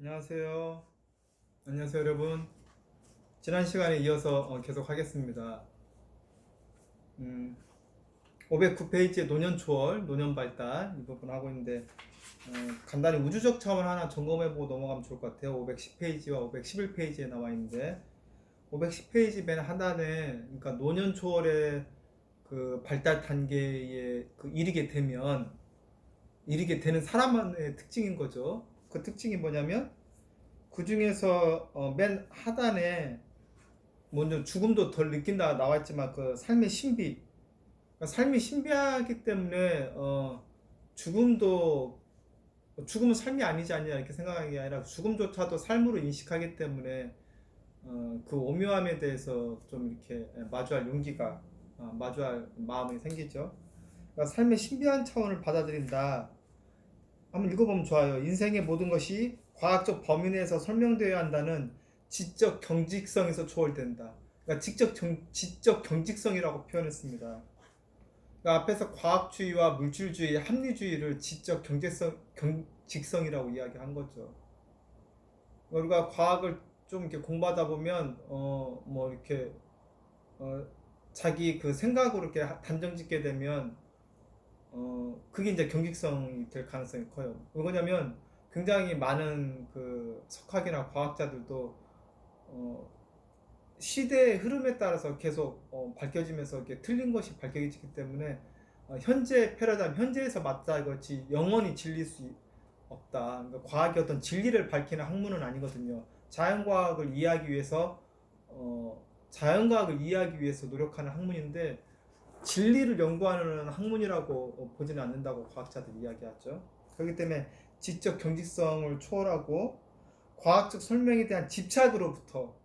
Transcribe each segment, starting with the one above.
안녕하세요. 안녕하세요, 여러분. 지난 시간에 이어서 계속 하겠습니다. 509페이지의 노년 초월, 노년 발달 이 부분 하고 있는데 간단히 우주적 차원 하나 점검해보고 넘어가면 좋을 것 같아요. 510페이지와 511페이지에 나와 있는데 510페이지 맨 하단에 그러니까 노년 초월의 그 발달 단계에 이르게 되는 사람만의 특징인 거죠. 그 특징이 뭐냐면 그 중에서 맨 하단에 먼저 죽음도 덜 느낀다 나왔지만 그 삶의 신비, 그러니까 삶이 신비하기 때문에 죽음도 죽음은 삶이 아니지 않냐 이렇게 생각하는 게 아니라 죽음조차도 삶으로 인식하기 때문에 그 오묘함에 대해서 좀 이렇게 마주할 용기가 마주할 마음이 생기죠. 그러니까 삶의 신비한 차원을 받아들인다. 한번 읽어보면 좋아요. 인생의 모든 것이 과학적 범위 내에서 설명되어야 한다는 지적 경직성에서 초월된다. 그러니까 지적 경직성이라고 표현했습니다. 그러니까 앞에서 과학주의와 물질주의, 합리주의를 지적 경직성이라고 이야기한 거죠. 우리가 과학을 좀 이렇게 공부하다 보면 뭐 이렇게 자기 그 생각으로 이렇게 단정짓게 되면 그게 이제 경직성이 될 가능성이 커요. 왜냐면 굉장히 많은 그 석학이나 과학자들도 어, 시대의 흐름에 따라서 계속 밝혀지면서 이렇게 틀린 것이 밝혀지기 때문에 현재 패러다임, 현재에서 맞다 이것이 영원히 진리일 수 없다. 그러니까 과학이 어떤 진리를 밝히는 학문은 아니거든요. 자연과학을 이해하기 위해서 노력하는 학문인데 진리를 연구하는 학문이라고 보지는 않는다고 과학자들이 이야기하죠. 그렇기 때문에 지적 경직성을 초월하고 과학적 설명에 대한 집착으로부터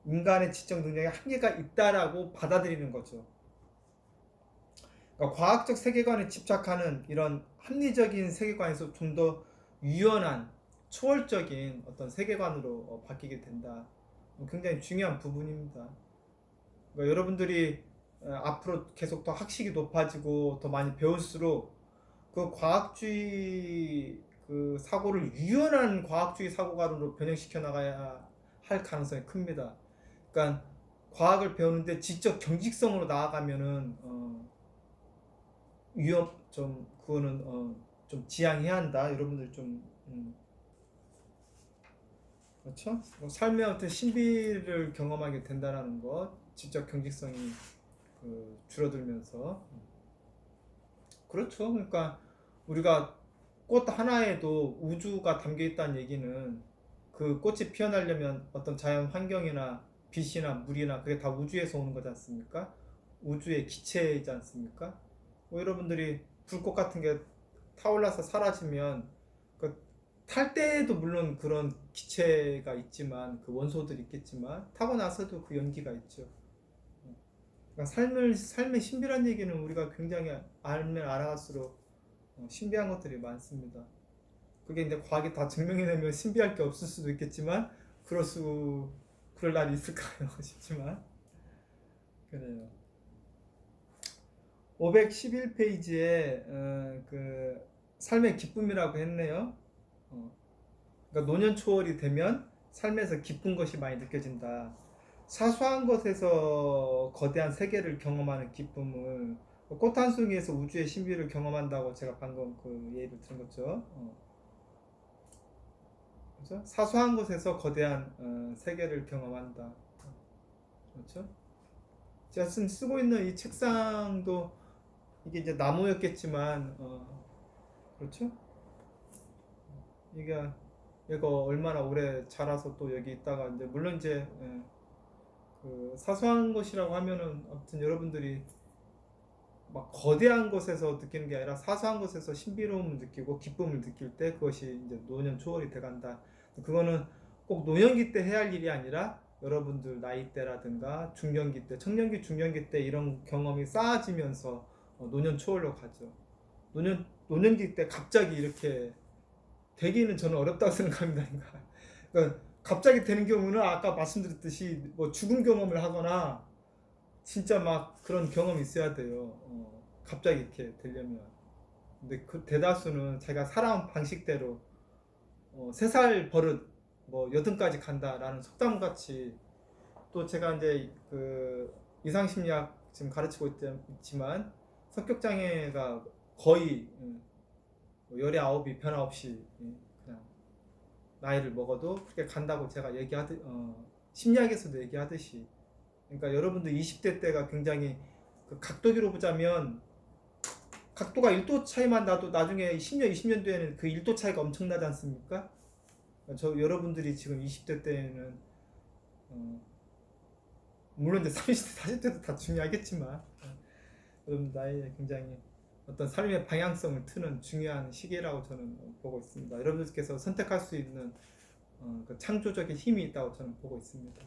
인간의 지적 능력에 한계가 있다라고 받아들이는 거죠. 그러니까 과학적 세계관에 집착하는 이런 합리적인 세계관에서 좀 더 유연한 초월적인 어떤 세계관으로 바뀌게 된다. 굉장히 중요한 부분입니다. 그러니까 여러분들이 앞으로 계속 더 학식이 높아지고 더 많이 배울수록 그 과학주의 그 사고를 유연한 과학주의 사고관으로 변형시켜 나가야 할 가능성이 큽니다. 그러니까 과학을 배우는데 지적 경직성으로 나아가면은 위험 좀 그거는 좀 지양해야 한다. 여러분들 좀 그렇죠? 뭐 삶의 어떤 신비를 경험하게 된다라는 것, 지적 경직성이 줄어들면서 그렇죠. 그러니까 우리가 꽃 하나에도 우주가 담겨 있다는 얘기는 그 꽃이 피어나려면 어떤 자연 환경이나 빛이나 물이나 그게 다 우주에서 오는 거지 않습니까? 우주의 기체이지 않습니까? 뭐 여러분들이 불꽃 같은 게 타올라서 사라지면 그 탈 때에도 물론 그런 기체가 있지만 그 원소들이 있겠지만 타고 나서도 그 연기가 있죠. 그러니까 삶의 신비란 얘기는 우리가 굉장히 알면 알아갈수록 신비한 것들이 많습니다. 그게 이제 과학이 다 증명해내면 신비할 게 없을 수도 있겠지만 그럴 날이 있을까요? 싶지만 그래요. 511페이지에 그 삶의 기쁨이라고 했네요. 그러니까 노년 초월이 되면 삶에서 기쁜 것이 많이 느껴진다. 사소한 것에서 거대한 세계를 경험하는 기쁨을 꽃 한 송이에서 우주의 신비를 경험한다고 제가 방금 그 예를 들은 거죠. 그렇죠? 사소한 곳에서 거대한 세계를 경험한다. 그렇죠? 제가 쓰고 있는 이 책상도 이게 이제 나무였겠지만, 그렇죠? 이게 얘가 얼마나 오래 자라서 또 여기 있다가 이제 물론 이제 그 사소한 것이라고 하면은 아무튼 여러분들이 막 거대한 것에서 느끼는 게 아니라 사소한 것에서 신비로움을 느끼고 기쁨을 느낄 때 그것이 이제 노년 초월이 돼간다. 그거는 꼭 노년기 때 해야 할 일이 아니라 여러분들 나이 때라든가 중년기 때, 청년기, 중년기 때 이런 경험이 쌓아지면서 노년 초월로 가죠. 노년기 때 갑자기 이렇게 되기는 저는 어렵다고 생각합니다. 그러니까 갑자기 되는 경우는 아까 말씀드렸듯이 뭐 죽은 경험을 하거나 진짜 막 그런 경험이 있어야 돼요. 갑자기 이렇게 되려면. 근데 그 대다수는 자기가 살아온 방식대로 3살 버릇 뭐 여든까지 간다라는 속담같이, 또 제가 이제 그 이상심리학 지금 가르치고 있지만 성격 장애가 거의 열의 아홉이 변화 없이 그냥 나이를 먹어도 그렇게 간다고 제가 심리학에서도 얘기하듯이, 그러니까 여러분들 20대 때가 굉장히 그 각도기로 보자면 각도가 1도 차이만 나도 나중에 10년, 20년 뒤에는 그 1도 차이가 엄청나지 않습니까? 여러분들이 지금 20대 때는 물론 이제 30대, 40대도 다 중요하겠지만 여러분 나이에 굉장히 어떤 삶의 방향성을 트는 중요한 시기라고 저는 보고 있습니다. 여러분들께서 선택할 수 있는 그 창조적인 힘이 있다고 저는 보고 있습니다.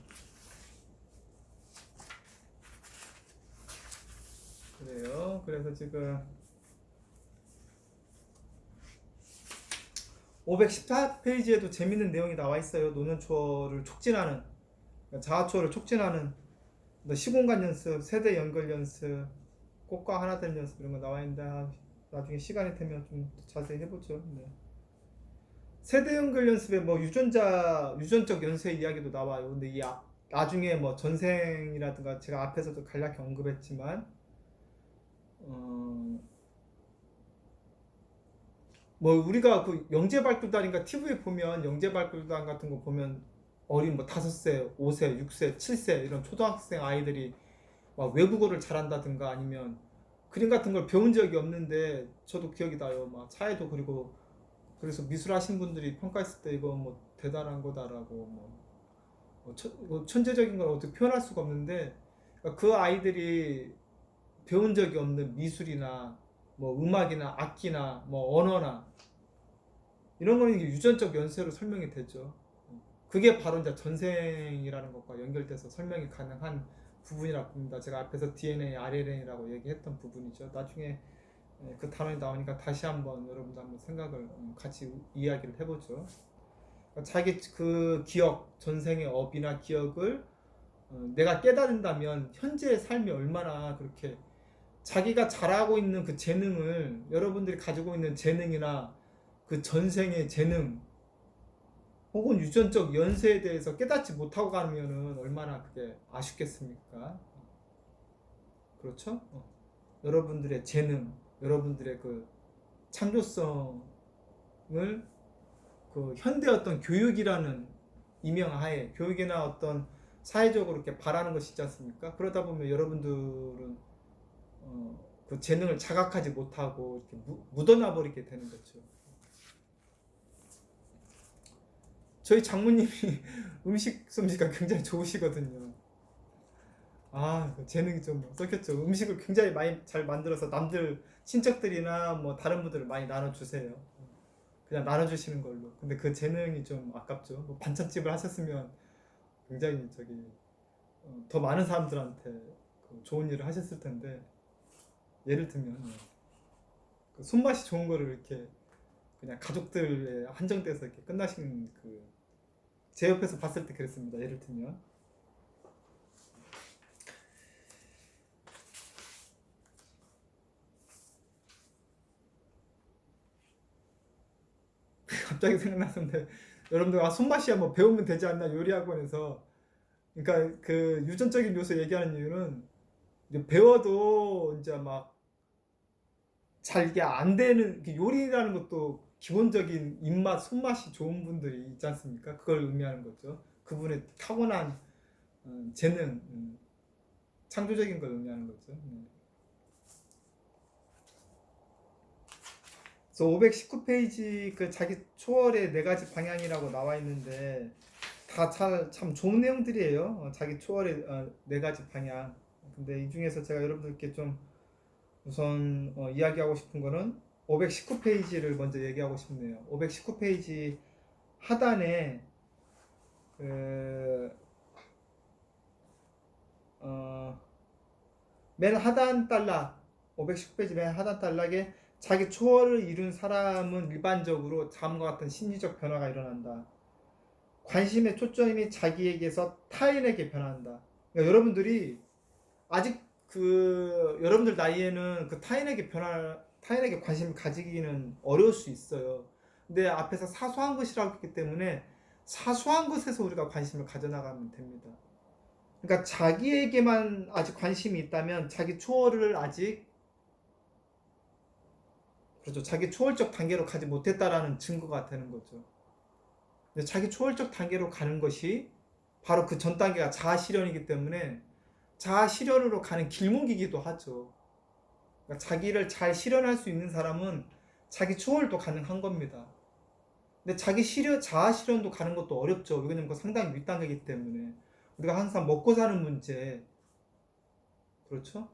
그래요. 그래서 지금 514페이지에도 재밌는 내용이 나와 있어요. 노년초를 촉진하는, 자아초를 촉진하는 시공간 연습, 세대 연결 연습, 꽃과 하나 된 연습, 이런 거 나와 있는데 나중에 시간이 되면 좀 자세히 해보죠. 네. 세대 연결 연습에 뭐 유전적 연쇄 이야기도 나와요. 근데 나중에 뭐 전생이라든가 제가 앞에서도 간략히 언급했지만 뭐 우리가 그 영재발굴단인가 TV에 보면 영재발굴단 같은 거 보면 어린 뭐 5세, 5세, 6세, 7세 이런 초등학생 아이들이 막 외국어를 잘한다든가 아니면 그림 같은 걸 배운 적이 없는데 저도 기억이 나요. 막 차에도 그리고 그래서 미술하신 분들이 평가했을 때 이거 뭐 대단한 거다라고 뭐 천재적인 걸 어떻게 표현할 수가 없는데, 그 아이들이 배운 적이 없는 미술이나 뭐 음악이나 악기나 뭐 언어나 이런 거는 유전적 연쇄로 설명이 되죠. 그게 바로 이제 전생이라는 것과 연결돼서 설명이 가능한 부분이라고 봅니다. 제가 앞에서 DNA, RNA라고 얘기했던 부분이죠. 나중에 그 단어이 나오니까 다시 한번 여러분들 한번 생각을 같이 이야기를 해보죠. 자기 그 기억, 전생의 업이나 기억을 내가 깨달은다면 현재의 삶이 얼마나 그렇게 자기가 잘하고 있는 그 재능을, 여러분들이 가지고 있는 재능이나 그 전생의 재능 혹은 유전적 연세에 대해서 깨닫지 못하고 가면은 얼마나 그게 아쉽겠습니까? 그렇죠? 여러분들의 재능, 여러분들의 그 창조성을 그 현대 어떤 교육이라는 이명하에, 교육이나 어떤 사회적으로 이렇게 바라는 것이 있지 않습니까? 그러다 보면 여러분들은 그 재능을 자각하지 못하고 이렇게 묻어놔 버리게 되는 거죠. 저희 장모님이 음식 솜씨가 굉장히 좋으시거든요. 재능이 좀 섞였죠. 음식을 굉장히 많이 잘 만들어서 남들, 친척들이나 뭐 다른 분들을 많이 나눠주세요. 그냥 나눠주시는 걸로. 근데 그 재능이 좀 아깝죠. 뭐 반찬집을 하셨으면 굉장히 더 많은 사람들한테 그 좋은 일을 하셨을 텐데, 예를 들면 그 손맛이 좋은 거를 이렇게 그냥 가족들에 한정돼서 이렇게 끝나신 제 옆에서 봤을 때 그랬습니다. 예를 들면 갑자기 생각났는데, 여러분들 손맛이야 뭐 배우면 되지 않나 요리학원에서. 그러니까 그 유전적인 요소 얘기하는 이유는 이제 배워도 이제 막 잘 이게 안 되는, 요리라는 것도 기본적인 입맛, 손맛이 좋은 분들이 있지 않습니까? 그걸 의미하는 거죠. 그분의 타고난 재능, 창조적인 걸 의미하는 거죠. 그래서 519페이지 그 자기 초월의 4가지 방향이라고 나와 있는데 다 참 좋은 내용들이에요. 자기 초월의 4가지 방향. 근데 이 중에서 제가 여러분들께 좀 우선 이야기하고 싶은 거는 519페이지를 먼저 얘기하고 싶네요. 519페이지 하단에 맨 하단 달락, 519페이지 맨 하단 단락에 자기 초월을 이룬 사람은 일반적으로 다음과 같은 심리적 변화가 일어난다. 관심의 초점이 자기에게서 타인에게 변한다. 그러니까 여러분들이 아직 여러분들 나이에는 그 타인에게 관심을 가지기는 어려울 수 있어요. 내 앞에서 사소한 것이라고 했기 때문에 사소한 것에서 우리가 관심을 가져나가면 됩니다. 그러니까 자기에게만 아직 관심이 있다면 자기 초월을 아직, 그렇죠, 자기 초월적 단계로 가지 못했다라는 증거가 되는 거죠. 근데 자기 초월적 단계로 가는 것이 바로 그 전 단계가 자아 실현이기 때문에 자아 실현으로 가는 길목이기도 하죠. 그러니까 자기를 잘 실현할 수 있는 사람은 자기 초월도 가능한 겁니다. 근데 자아 실현도 가는 것도 어렵죠. 왜냐면 그 상당히 윗단계이기 때문에 우리가 항상 먹고 사는 문제, 그렇죠?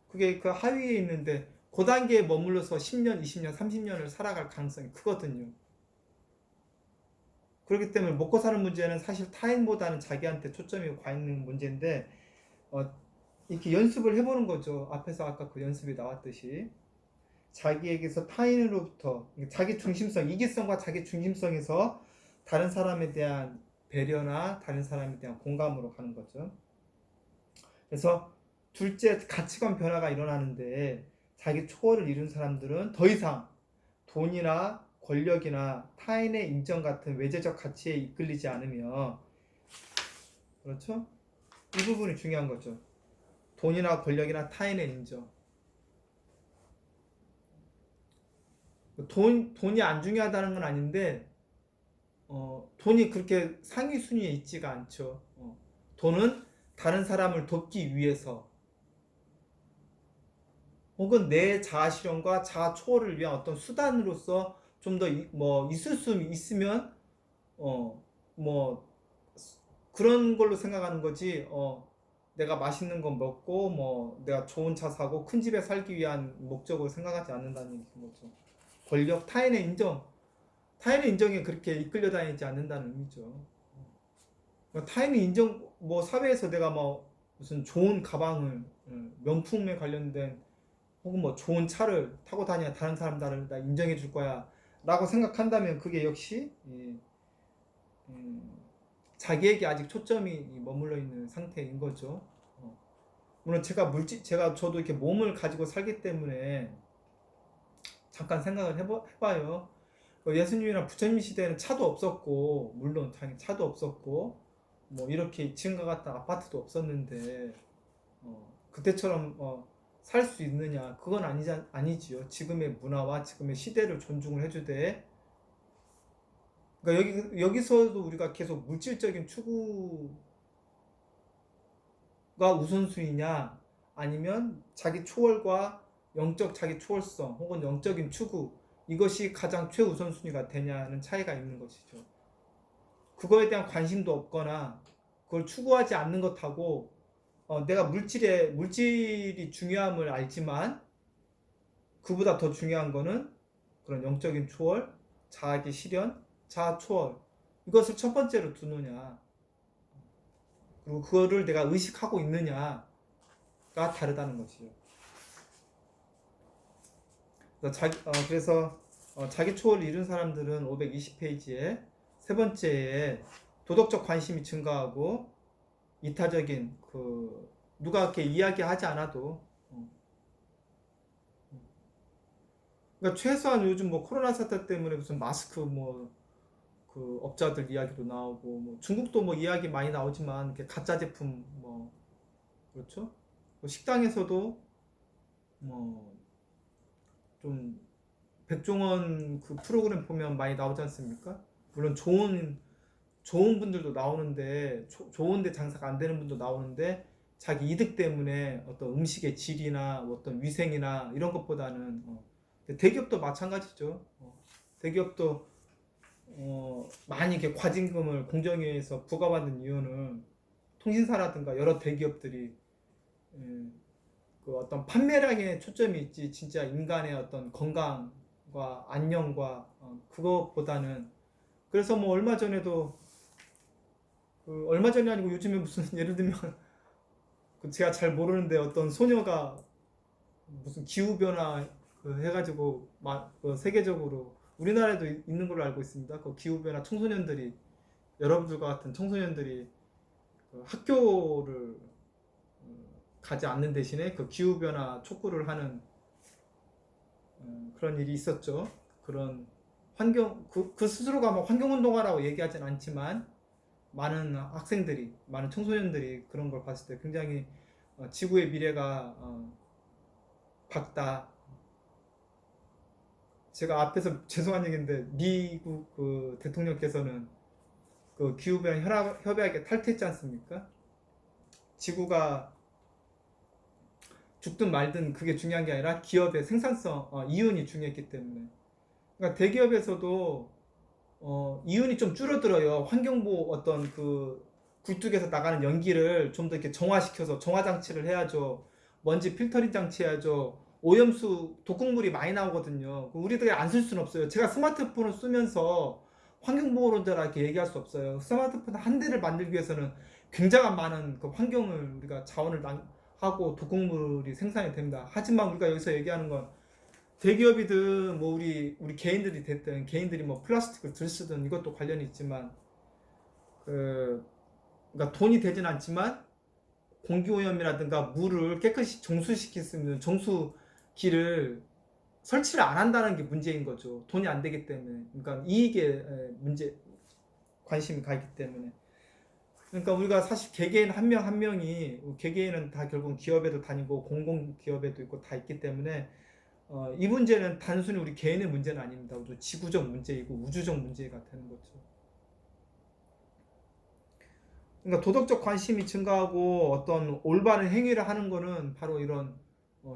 그게 그 하위에 있는데 그 단계에 머물러서 10년, 20년, 30년을 살아갈 가능성이 크거든요. 그렇기 때문에 먹고 사는 문제는 사실 타인보다는 자기한테 초점이 가 있는 문제인데, 이렇게 연습을 해보는 거죠. 앞에서 아까 그 연습이 나왔듯이 자기에게서 타인으로부터 자기 중심성, 이기성과 자기 중심성에서 다른 사람에 대한 배려나 다른 사람에 대한 공감으로 가는 거죠. 그래서 둘째, 가치관 변화가 일어나는데 자기 초월을 이룬 사람들은 더 이상 돈이나 권력이나 타인의 인정 같은 외재적 가치에 이끌리지 않으며, 그렇죠? 이 부분이 중요한 거죠. 돈이나 권력이나 타인의 인정. 돈이 안 중요하다는 건 아닌데, 돈이 그렇게 상위 순위에 있지가 않죠. 돈은 다른 사람을 돕기 위해서 혹은 내 자아 실현과 자아 초월을 위한 어떤 수단으로서 좀 더 있을 수 있으면 뭐 그런 걸로 생각하는 거지. 내가 맛있는 거 먹고 내가 좋은 차 사고 큰 집에 살기 위한 목적으로 생각하지 않는다는 얘기인 거죠. 권력, 타인의 인정에 그렇게 이끌려 다니지 않는다는 의미죠. 타인의 인정, 사회에서 내가 무슨 좋은 가방을, 명품에 관련된 혹은 좋은 차를 타고 다녀야 다른 사람들을 나 인정해 줄 거야 라고 생각한다면 그게 역시 자기에게 아직 초점이 머물러 있는 상태인 거죠. 물론 저도 이렇게 몸을 가지고 살기 때문에 잠깐 생각을 해봐요. 예수님이나 부처님 시대에는 차도 없었고, 물론 당연히 차도 없었고, 이렇게 지금과 같은 아파트도 없었는데, 그때처럼 살 수 있느냐? 그건 아니지요. 지금의 문화와 지금의 시대를 존중을 해주되, 그러니까 여기서도 우리가 계속 물질적인 추구가 우선순위냐, 아니면 자기 초월과 영적 자기 초월성 혹은 영적인 추구, 이것이 가장 최우선순위가 되냐는 차이가 있는 것이죠. 그거에 대한 관심도 없거나 그걸 추구하지 않는 것하고, 내가 물질이 중요함을 알지만 그보다 더 중요한 거는 그런 영적인 초월, 자아의 실현, 자아 초월, 이것을 첫 번째로 두느냐, 그리고 그거를 내가 의식하고 있느냐가 다르다는 것이죠. 그래서 자기 초월을 이룬 사람들은 520페이지에 세 번째에 도덕적 관심이 증가하고 이타적인 누가 이렇게 이야기하지 않아도, 그러니까 최소한 요즘 코로나 사태 때문에 무슨 마스크 그 업자들 이야기도 나오고, 중국도 이야기 많이 나오지만 이렇게 가짜 제품 그렇죠? 식당에서도 좀 백종원 그 프로그램 보면 많이 나오지 않습니까? 물론 좋은 분들도 나오는데, 좋은데 장사가 안 되는 분도 나오는데, 자기 이득 때문에 어떤 음식의 질이나 어떤 위생이나 이런 것보다는, 대기업도 마찬가지죠. 대기업도 많이 이렇게 과징금을 공정위에서 부과받는 이유는 통신사라든가 여러 대기업들이 그 어떤 판매량에 초점이 있지, 진짜 인간의 어떤 건강과 안녕과 그것보다는. 그래서 얼마 전이 아니고 요즘에 무슨 예를 들면 제가 잘 모르는데 어떤 소녀가 무슨 기후 변화 해가지고 세계적으로, 우리나라에도 있는 걸로 알고 있습니다. 그 기후 변화 청소년들이, 여러분들과 같은 청소년들이 학교를 가지 않는 대신에 그 기후 변화 촉구를 하는 그런 일이 있었죠. 그런 그 스스로가 뭐 환경운동가라고 얘기하진 않지만 많은 학생들이, 많은 청소년들이 그런 걸 봤을 때 굉장히 지구의 미래가 밝다. 제가 앞에서 죄송한 얘기인데 미국 그 대통령께서는 그 기후변화 협약에 탈퇴했지 않습니까? 지구가 죽든 말든 그게 중요한 게 아니라 기업의 생산성, 이윤이 중요했기 때문에. 그러니까 대기업에서도 이윤이 좀 줄어들어요. 환경부 어떤 그 굴뚝에서 나가는 연기를 좀 더 이렇게 정화시켜서 정화 장치를 해야죠. 먼지 필터링 장치 해야죠. 오염수 독극물이 많이 나오거든요. 우리들이 안 쓸 수는 없어요. 제가 스마트폰을 쓰면서 환경보호론자라 이렇게 얘기할 수 없어요. 스마트폰 한 대를 만들기 위해서는 굉장한 많은 그 환경을 우리가 자원을 하고 독극물이 생산이 됩니다. 하지만 우리가 여기서 얘기하는 건 대기업이든 뭐 우리 개인들이 됐든 개인들이 뭐 플라스틱을 들 쓰든 이것도 관련이 있지만 그러니까 돈이 되진 않지만 공기오염이라든가 물을 깨끗이 정수시킬 수 있는 정수기를 설치를 안 한다는 게 문제인 거죠. 돈이 안 되기 때문에. 그러니까 이익에 관심이 가 있기 때문에. 그러니까 우리가 사실 개개인 한 명 한 명이 개개인은 다 결국 기업에도 다니고 공공기업에도 있고 다 있기 때문에 이 문제는 단순히 우리 개인의 문제는 아닙니다. 지구적 문제이고 우주적 문제가 되는 거죠. 그러니까 도덕적 관심이 증가하고 어떤 올바른 행위를 하는 거는 바로 이런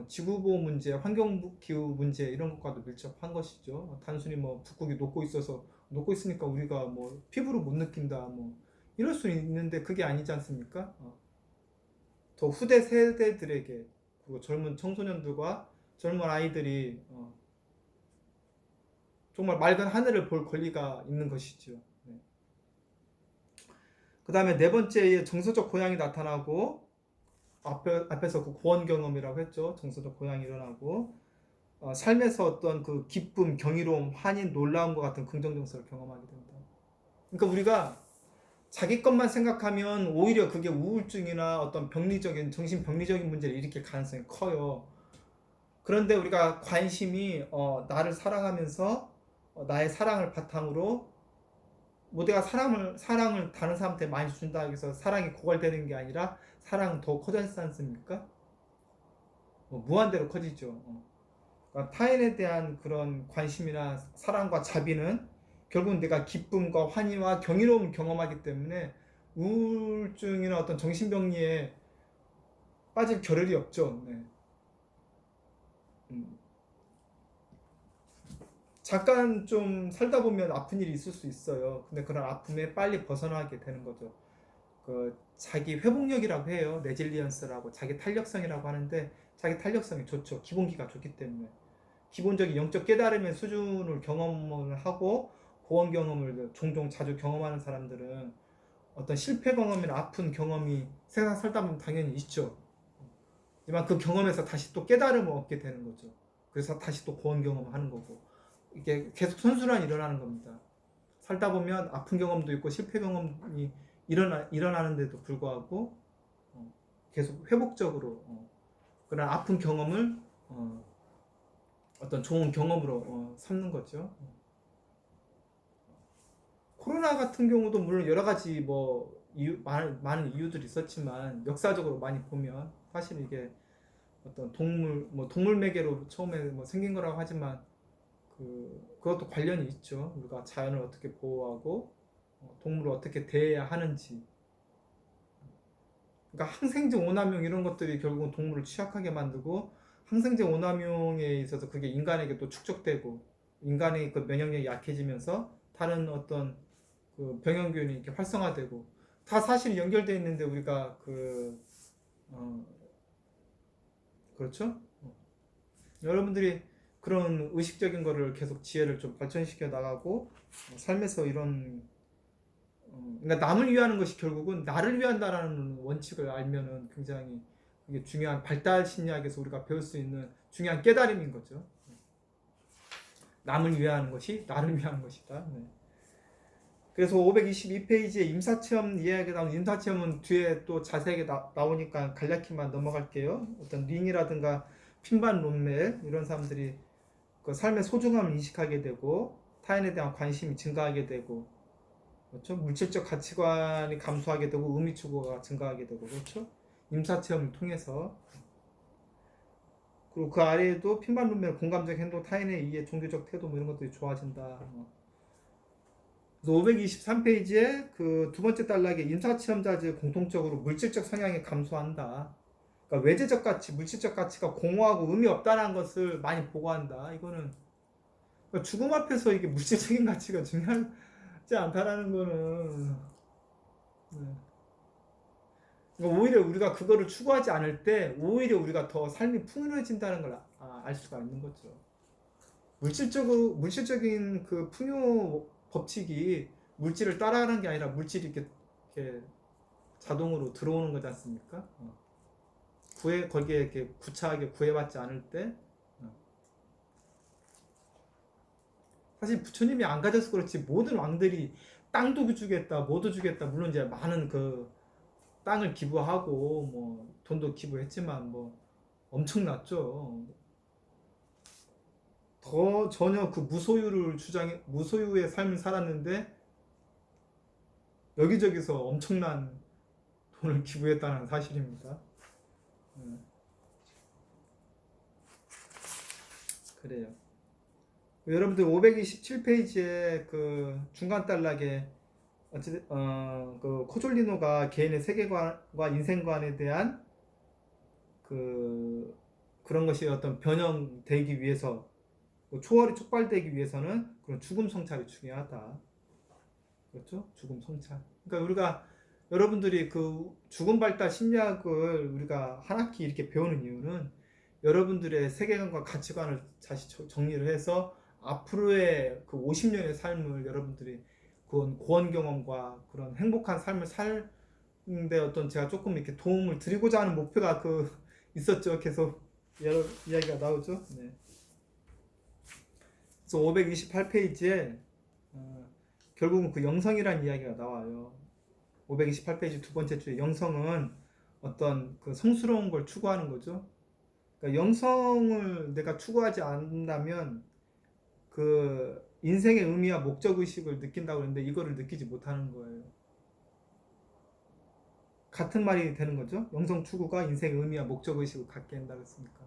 지구보호 문제, 환경기후 문제 이런 것과도 밀접한 것이죠. 단순히 뭐 북극이 녹고 있으니까 우리가 뭐 피부로 못 느낀다 뭐 이럴 수 있는데 그게 아니지 않습니까? 더 후대 세대들에게 그리고 젊은 청소년들과 젊은 아이들이 정말 맑은 하늘을 볼 권리가 있는 것이죠. 네. 그 다음에 네 번째에 정서적 고향이 나타나고 앞에서 그 고원 경험이라고 했죠. 정서적 고향이 일어나고 삶에서 어떤 그 기쁨, 경이로움, 환희, 놀라움과 같은 긍정 정서를 경험하게 된다. 그러니까 우리가 자기 것만 생각하면 오히려 그게 우울증이나 어떤 정신병리적인 문제를 일으킬 가능성이 커요. 그런데 우리가 관심이 나를 사랑하면서 나의 사랑을 바탕으로 뭐 내가 사랑을 다른 사람한테 많이 준다 해서 사랑이 고갈되는 게 아니라 사랑은 더 커지지 않습니까? 무한대로 커지죠. 그러니까 타인에 대한 그런 관심이나 사랑과 자비는 결국 내가 기쁨과 환희와 경이로움을 경험하기 때문에 우울증이나 어떤 정신병리에 빠질 겨를이 없죠. 네. 잠깐 좀 살다 보면 아픈 일이 있을 수 있어요. 근데 그런 아픔에 빨리 벗어나게 되는 거죠. 그 자기 회복력이라고 해요. 레질리언스라고 자기 탄력성이라고 하는데 자기 탄력성이 좋죠. 기본기가 좋기 때문에. 기본적인 영적 깨달음의 수준을 경험을 하고 고원 경험을 종종 자주 경험하는 사람들은 어떤 실패 경험이나 아픈 경험이 세상 살다 보면 당연히 있죠. 하지만 그 경험에서 다시 또 깨달음을 얻게 되는 거죠. 그래서 다시 또 고원 경험을 하는 거고 이게 계속 선순환이 일어나는 겁니다. 살다 보면 아픈 경험도 있고 실패 경험이 일어나는데도 불구하고 계속 회복적으로 그런 아픈 경험을 어떤 좋은 경험으로 삼는 거죠. 코로나 같은 경우도 물론 여러 가지 많은 이유들이 있었지만 역사적으로 많이 보면 사실 이게 어떤 동물 매개로 처음에 생긴 거라고 하지만 그것도 관련이 있죠. 우리가 자연을 어떻게 보호하고 동물을 어떻게 대해야 하는지. 그러니까 항생제 오남용 이런 것들이 결국은 동물을 취약하게 만들고 항생제 오남용에 있어서 그게 인간에게 또 축적되고 인간의 그 면역력이 약해지면서 다른 어떤 그 병영균이 이렇게 활성화되고 다 사실 연결되어 있는데 우리가 그렇죠? 여러분들이 그런 의식적인 거를 계속 지혜를 좀 발전시켜 나가고 삶에서 이런 그러니까 남을 위하는 것이 결국은 나를 위한다라는 원칙을 알면은 굉장히 그게 중요한 발달 심리학에서 우리가 배울 수 있는 중요한 깨달음인 거죠. 남을 위하는 것이 나를 위하는 것이다. 네. 그래서 522페이지에 임사체험 이야기가 나오는 임사체험은 뒤에 또 자세하게 나오니까 간략히만 넘어갈게요. 어떤 링이라든가 핀반 롬멜 이런 사람들이 그 삶의 소중함을 인식하게 되고 타인에 대한 관심이 증가하게 되고, 그렇죠? 물질적 가치관이 감소하게 되고 의미 추구가 증가하게 되고, 그렇죠? 임사 체험을 통해서. 그리고 그 아래에도 핀반 룸멜 공감적 행동, 타인의 이해, 종교적 태도 뭐 이런 것들이 좋아진다. 그래서 523페이지에 그 두 번째 단락에 임사 체험자들 공통적으로 물질적 성향이 감소한다. 그러니까 외재적 가치, 물질적 가치가 공허하고 의미 없다는 것을 많이 보고한다. 이거는 그러니까 죽음 앞에서 이게 물질적인 가치가 중요하지 않다라는 거는, 네. 그러니까 오히려 우리가 그거를 추구하지 않을 때 오히려 우리가 더 삶이 풍요해진다는 걸 알 수가 있는 거죠. 물질적인 그 풍요 법칙이 물질을 따라가는 게 아니라 물질이 이렇게 자동으로 들어오는 거지 않습니까? 거기에 이렇게 구차하게 구애받지 않을 때, 사실 부처님이 안 가져서 그렇지 모든 왕들이 땅도 주겠다, 뭐도 주겠다. 물론 이제 많은 그 땅을 기부하고 뭐 돈도 기부했지만 뭐 엄청났죠. 더 전혀 그 무소유의 삶을 살았는데 여기저기서 엄청난 돈을 기부했다는 사실입니다. 그래요. 여러분들 527페이지에 그 중간 단락에 어쨌든 그 코졸리노가 개인의 세계관과 인생관에 대한 그런 것이 어떤 변형되기 위해서, 초월이 촉발되기 위해서는 그런 죽음 성찰이 중요하다. 그렇죠? 죽음 성찰. 그러니까 우리가 여러분들이 그 죽음 발달 심리학을 우리가 한 학기 이렇게 배우는 이유는 여러분들의 세계관과 가치관을 다시 정리를 해서 앞으로의 그 50년의 삶을 여러분들이 그런 고원 경험과 그런 행복한 삶을 살는데 어떤 제가 조금 이렇게 도움을 드리고자 하는 목표가 있었죠. 계속 여러 이야기가 나오죠. 네. 그래서 528페이지에 결국은 그 영성이라는 이야기가 나와요. 528페이지 두 번째 줄에 영성은 어떤 그 성스러운 걸 추구하는 거죠. 그러니까 영성을 내가 추구하지 않는다면 그 인생의 의미와 목적 의식을 느낀다고 그러는데 이거를 느끼지 못하는 거예요. 같은 말이 되는 거죠. 영성 추구가 인생의 의미와 목적 의식을 갖게 한다고 했으니까.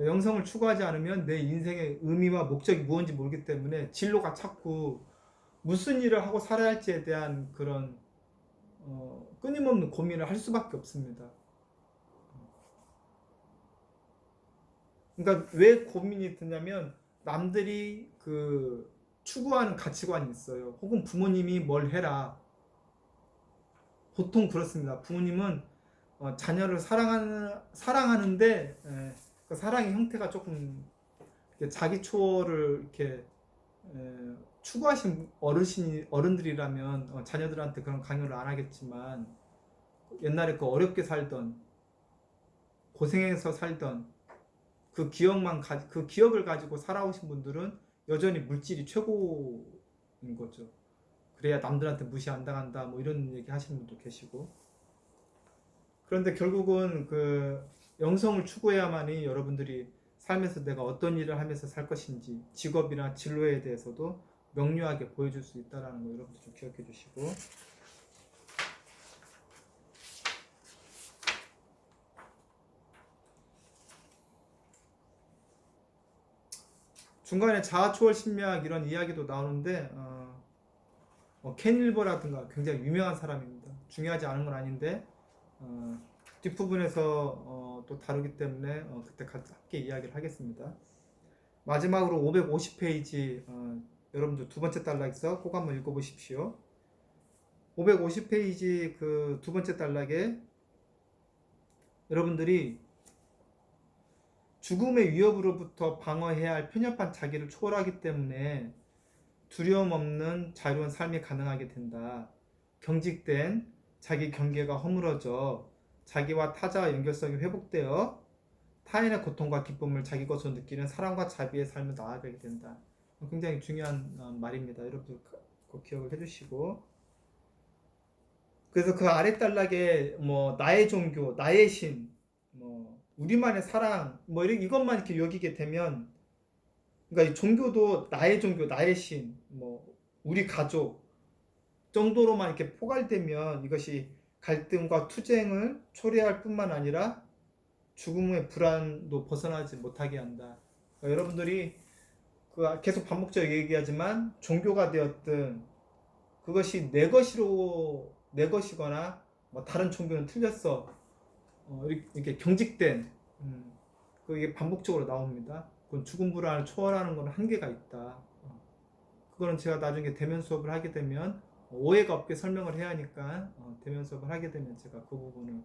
영성을 추구하지 않으면 내 인생의 의미와 목적이 무엇인지 모르기 때문에 진로가 찾고 무슨 일을 하고 살아야 할지에 대한 그런 끊임없는 고민을 할 수밖에 없습니다. 그러니까 왜 고민이 드냐면 남들이 그 추구하는 가치관이 있어요. 혹은 부모님이 뭘 해라. 보통 그렇습니다. 부모님은 자녀를 사랑하는데 그 사랑의 형태가 조금 자기 초월을 이렇게 추구하신 어른들이라면 자녀들한테 그런 강요를 안 하겠지만 옛날에 그 어렵게 살던 고생해서 살던 그 기억을 가지고 살아오신 분들은 여전히 물질이 최고인 거죠. 그래야 남들한테 무시 안 당한다 뭐 이런 얘기 하시는 분도 계시고. 그런데 결국은 그 영성을 추구해야만이 여러분들이 삶에서 내가 어떤 일을 하면서 살 것인지 직업이나 진로에 대해서도 명료하게 보여줄 수 있다는 거 여러분들 좀 기억해 주시고. 중간에 자아초월 심리학 이런 이야기도 나오는데 켄 일버라든가 굉장히 유명한 사람입니다. 중요하지 않은 건 아닌데 뒷부분에서 또 다루기 때문에 그때 함께 이야기를 하겠습니다. 마지막으로 550페이지 여러분들 두 번째 단락에서 꼭 한번 읽어보십시오. 550페이지 그 두 번째 단락에 여러분들이 죽음의 위협으로부터 방어해야 할 편협한 자기를 초월하기 때문에 두려움 없는 자유로운 삶이 가능하게 된다. 경직된 자기 경계가 허물어져 자기와 타자와 연결성이 회복되어 타인의 고통과 기쁨을 자기 것으로 느끼는 사랑과 자비의 삶을 나아가게 된다. 굉장히 중요한 말입니다. 여러분들 꼭 기억을 해주시고. 그래서 그 아래 단락에 뭐 나의 종교, 나의 신, 뭐 우리만의 사랑, 뭐 이것만 이렇게 여기게 되면 그러니까 이 종교도 나의 종교, 나의 신, 뭐 우리 가족 정도로만 이렇게 포괄되면 이것이 갈등과 투쟁을 초래할 뿐만 아니라 죽음의 불안도 벗어나지 못하게 한다. 그러니까 여러분들이 계속 반복적으로 얘기하지만 종교가 되었든 그것이 내 것이거나 뭐 다른 종교는 틀렸어 이렇게 경직된 그게 반복적으로 나옵니다. 그건 죽음 불안을 초월하는 건 한계가 있다. 그거는 제가 나중에 대면 수업을 하게 되면 오해가 없게 설명을 해야 하니까 대면 수업을 하게 되면 제가 그 부분을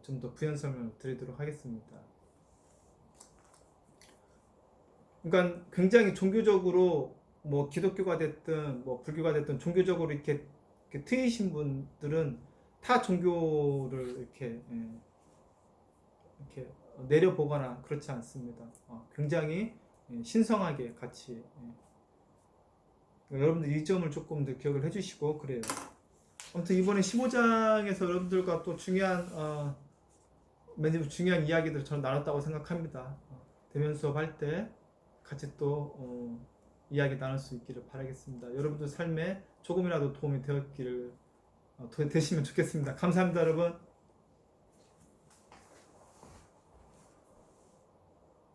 좀 더 부연 설명을 드리도록 하겠습니다. 그러니까 굉장히 종교적으로 뭐 기독교가 됐든 뭐 불교가 됐든 종교적으로 이렇게 트이신 분들은 타 종교를 이렇게 내려보거나 그렇지 않습니다. 굉장히 신성하게 같이 여러분들 이 점을 조금 더 기억을 해주시고 그래요. 아무튼 이번에 15장에서 여러분들과 또 맨 중요한 이야기들을 저는 나눴다고 생각합니다. 대면 수업할 때 같이 또 이야기 나눌 수 있기를 바라겠습니다. 여러분들 삶에 조금이라도 도움이 되었기를 되시면 좋겠습니다. 감사합니다, 여러분.